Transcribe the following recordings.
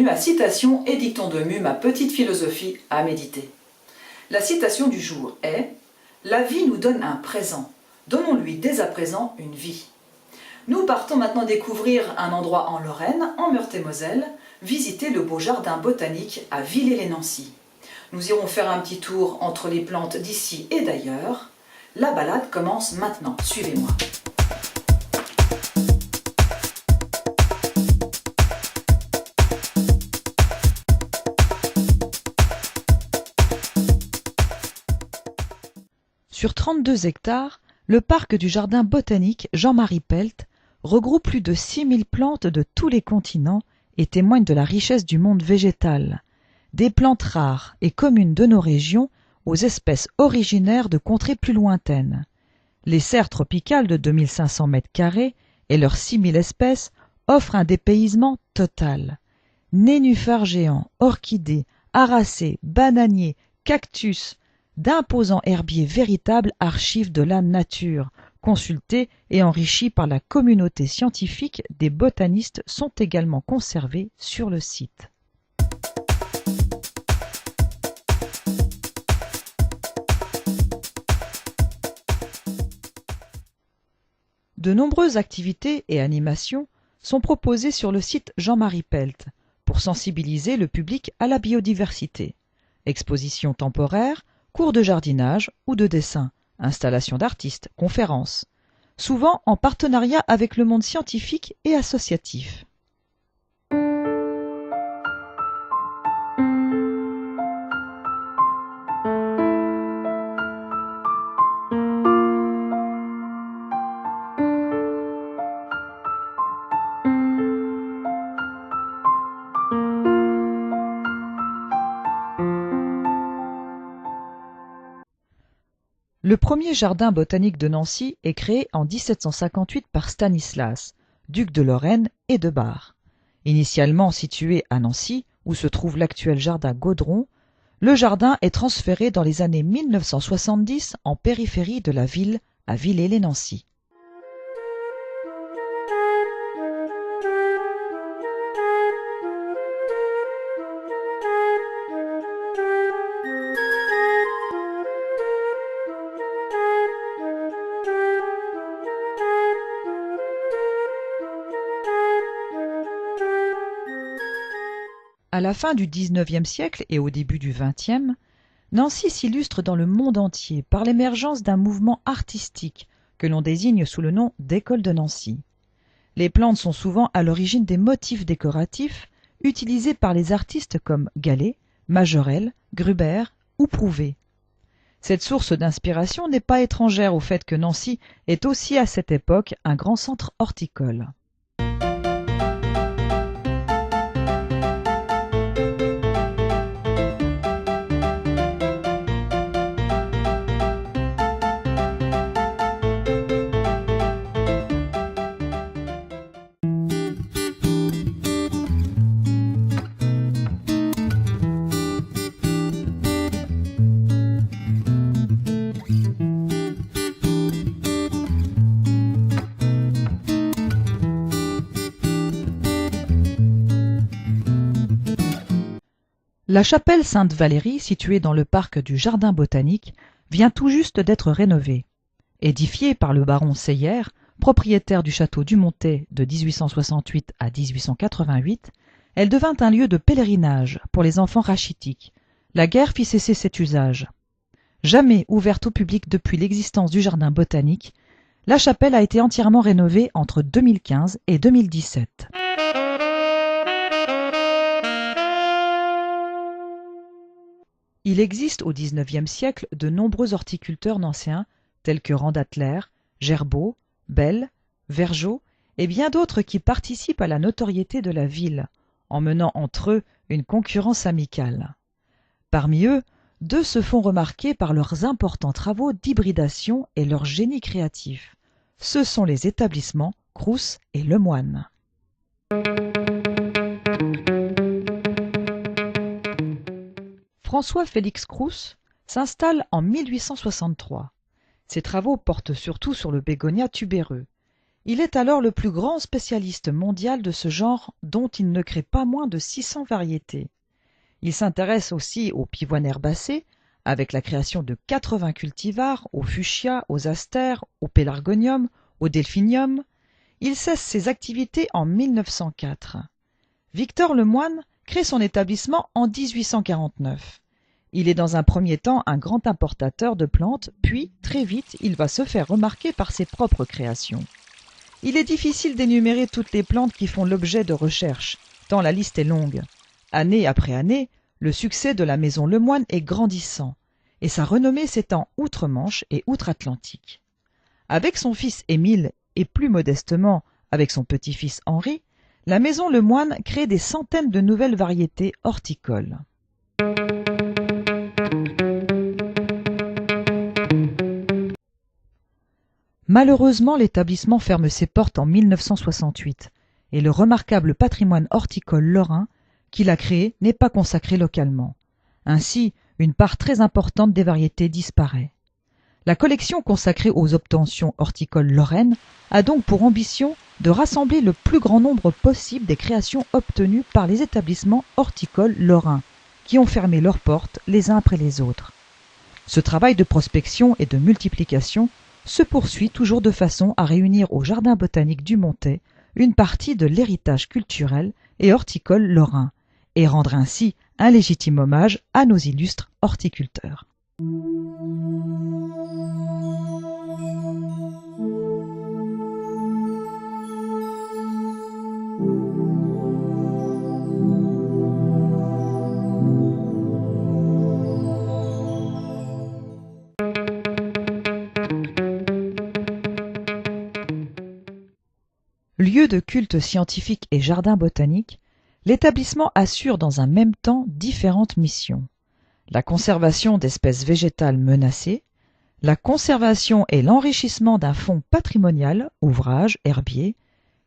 bienvenue à Citation et Dicton de Mu, ma petite philosophie à méditer. La citation du jour est « La vie nous donne un présent, donnons-lui dès à présent une vie ». Nous partons maintenant découvrir un endroit en Lorraine, en Meurthe-et-Moselle, visiter le beau jardin botanique à Villers-lès-Nancy. Nous irons faire un petit tour entre les plantes d'ici et d'ailleurs. La balade commence maintenant, suivez-moi. Sur 32 hectares, le parc du jardin botanique Jean-Marie Pelt regroupe plus de 6000 plantes de tous les continents et témoigne de la richesse du monde végétal, des plantes rares et communes de nos régions aux espèces originaires de contrées plus lointaines. Les serres tropicales de 2500 m² et leurs 6000 espèces offrent un dépaysement total. Nénuphars géants, orchidées, aracées, bananiers, cactus, d'imposants herbiers véritables archives de la nature, consultés et enrichis par la communauté scientifique des botanistes sont également conservés sur le site. De nombreuses activités et animations sont proposées sur le site Jean-Marie Pelt pour sensibiliser le public à la biodiversité. Expositions temporaires, cours de jardinage ou de dessin, installations d'artistes, conférences, souvent en partenariat avec le monde scientifique et associatif. Le premier jardin botanique de Nancy est créé en 1758 par Stanislas, duc de Lorraine et de Bar. Initialement situé à Nancy, où se trouve l'actuel jardin Gaudron, le jardin est transféré dans les années 1970 en périphérie de la ville à Villers-lès-Nancy. À la fin du XIXe siècle et au début du XXe, Nancy s'illustre dans le monde entier par l'émergence d'un mouvement artistique que l'on désigne sous le nom d'École de Nancy. Les plantes sont souvent à l'origine des motifs décoratifs utilisés par les artistes comme Gallet, Majorelle, Gruber ou Prouvé. Cette source d'inspiration n'est pas étrangère au fait que Nancy est aussi à cette époque un grand centre horticole. La chapelle Sainte-Valérie, située dans le parc du Jardin botanique, vient tout juste d'être rénovée. Édifiée par le baron Seyer, propriétaire du château du Montet de 1868 à 1888, elle devint un lieu de pèlerinage pour les enfants rachitiques. La guerre fit cesser cet usage. Jamais ouverte au public depuis l'existence du Jardin botanique, la chapelle a été entièrement rénovée entre 2015 et 2017. Il existe au XIXe siècle de nombreux horticulteurs nancéens tels que Randatler, Gerbaud, Bell, Vergeot et bien d'autres qui participent à la notoriété de la ville, en menant entre eux une concurrence amicale. Parmi eux, deux se font remarquer par leurs importants travaux d'hybridation et leur génie créatif. Ce sont les établissements Crous et Lemoine. François-Félix Crous s'installe en 1863. Ses travaux portent surtout sur le bégonia tubéreux. Il est alors le plus grand spécialiste mondial de ce genre dont il ne crée pas moins de 600 variétés. Il s'intéresse aussi aux pivoines herbacées, avec la création de 80 cultivars, aux fuchsias, aux astères, aux pélargoniums, aux delphiniums. Il cesse ses activités en 1904. Victor Lemoine crée son établissement en 1849. Il est dans un premier temps un grand importateur de plantes, puis, très vite, il va se faire remarquer par ses propres créations. Il est difficile d'énumérer toutes les plantes qui font l'objet de recherches, tant la liste est longue. Année après année, le succès de la maison Lemoine est grandissant, et sa renommée s'étend outre-Manche et outre-Atlantique. Avec son fils Émile, et plus modestement avec son petit-fils Henri, la maison Lemoine crée des centaines de nouvelles variétés horticoles. Malheureusement, l'établissement ferme ses portes en 1968 et le remarquable patrimoine horticole lorrain qu'il a créé n'est pas consacré localement. Ainsi, une part très importante des variétés disparaît. La collection consacrée aux obtentions horticoles lorraines a donc pour ambition de rassembler le plus grand nombre possible des créations obtenues par les établissements horticoles lorrains, qui ont fermé leurs portes les uns après les autres. Ce travail de prospection et de multiplication se poursuit toujours de façon à réunir au Jardin botanique du Montet une partie de l'héritage culturel et horticole lorrain, et rendre ainsi un légitime hommage à nos illustres horticulteurs. Lieu de culte scientifique et jardin botanique, l'établissement assure dans un même temps différentes missions. La conservation d'espèces végétales menacées, la conservation et l'enrichissement d'un fonds patrimonial, ouvrages, herbiers,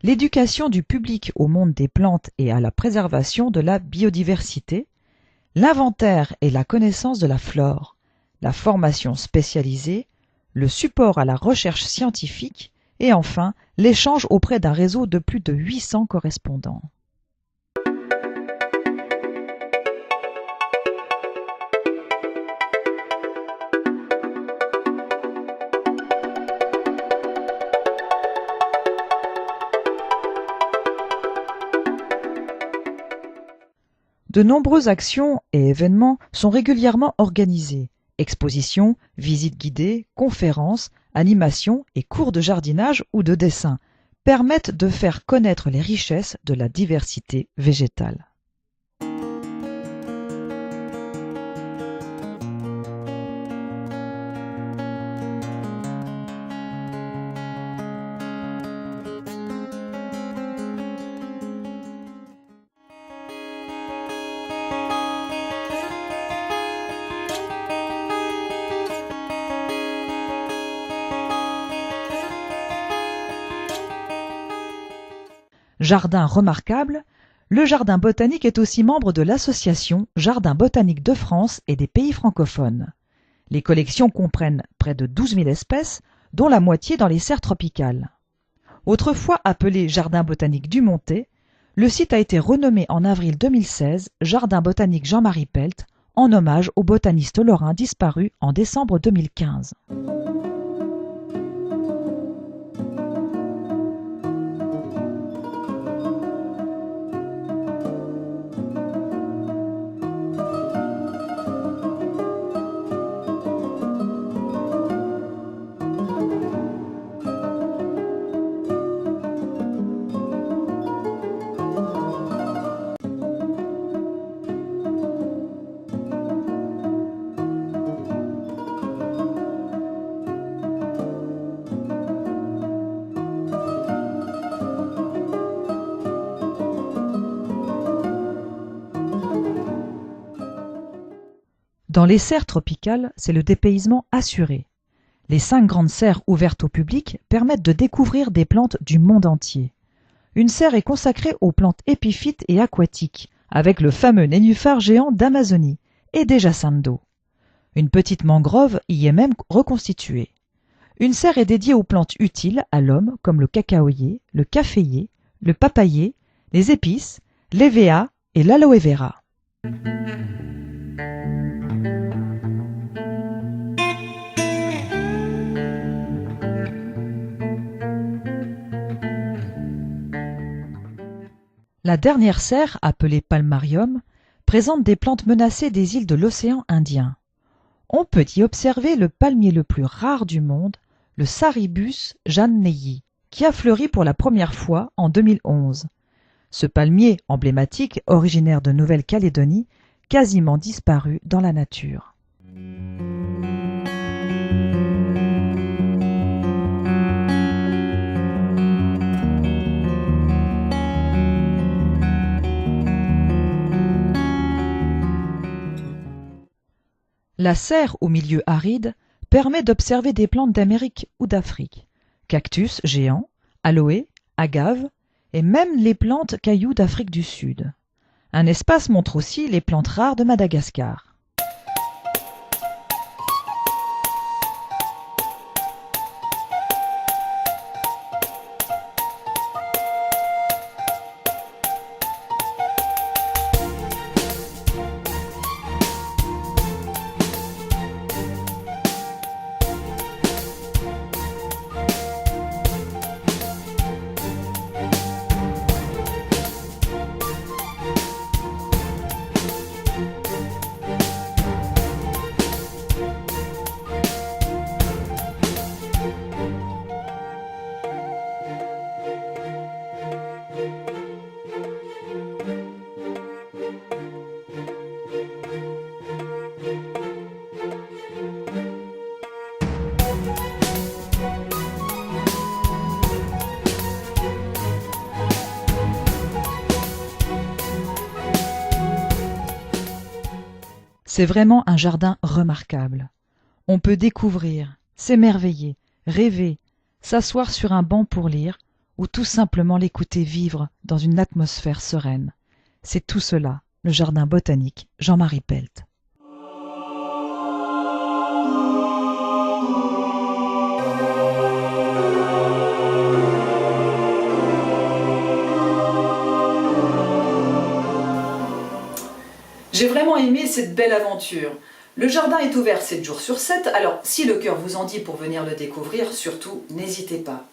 l'éducation du public au monde des plantes et à la préservation de la biodiversité, l'inventaire et la connaissance de la flore, la formation spécialisée, le support à la recherche scientifique et enfin l'échange auprès d'un réseau de plus de 800 correspondants. De nombreuses actions et événements sont régulièrement organisés. Expositions, visites guidées, conférences, animations et cours de jardinage ou de dessin permettent de faire connaître les richesses de la diversité végétale. Jardin remarquable, le Jardin botanique est aussi membre de l'association Jardin botanique de France et des pays francophones. Les collections comprennent près de 12 000 espèces, dont la moitié dans les serres tropicales. Autrefois appelé Jardin botanique du Montet, le site a été renommé en avril 2016 Jardin botanique Jean-Marie Pelt, en hommage au botaniste lorrain disparu en décembre 2015. Dans les serres tropicales, c'est le dépaysement assuré. Les 5 grandes serres ouvertes au public permettent de découvrir des plantes du monde entier. Une serre est consacrée aux plantes épiphytes et aquatiques, avec le fameux nénuphar géant d'Amazonie et des jacinthes d'eau. Une petite mangrove y est même reconstituée. Une serre est dédiée aux plantes utiles à l'homme comme le cacaoyer, le caféier, le papayer, les épices, l'hévéa et l'aloe vera. La dernière serre, appelée palmarium, présente des plantes menacées des îles de l'océan Indien. On peut y observer le palmier le plus rare du monde, le Sarribus janneyi, qui a fleuri pour la première fois en 2011. Ce palmier emblématique, originaire de Nouvelle-Calédonie, quasiment disparu dans la nature. La serre au milieu aride permet d'observer des plantes d'Amérique ou d'Afrique, cactus géants, aloe, agave et même les plantes cailloux d'Afrique du Sud. Un espace montre aussi les plantes rares de Madagascar. C'est vraiment un jardin remarquable. On peut découvrir, s'émerveiller, rêver, s'asseoir sur un banc pour lire ou tout simplement l'écouter vivre dans une atmosphère sereine. C'est tout cela, le jardin botanique Jean-Marie Pelt. J'ai vraiment aimé cette belle aventure. Le jardin est ouvert 7 jours sur 7, alors si le cœur vous en dit pour venir le découvrir, surtout n'hésitez pas.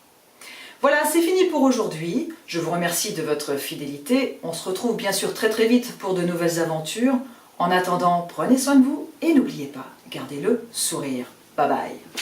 Voilà, c'est fini pour aujourd'hui. Je vous remercie de votre fidélité. On se retrouve bien sûr très très vite pour de nouvelles aventures. En attendant, prenez soin de vous et n'oubliez pas, gardez le sourire. Bye bye.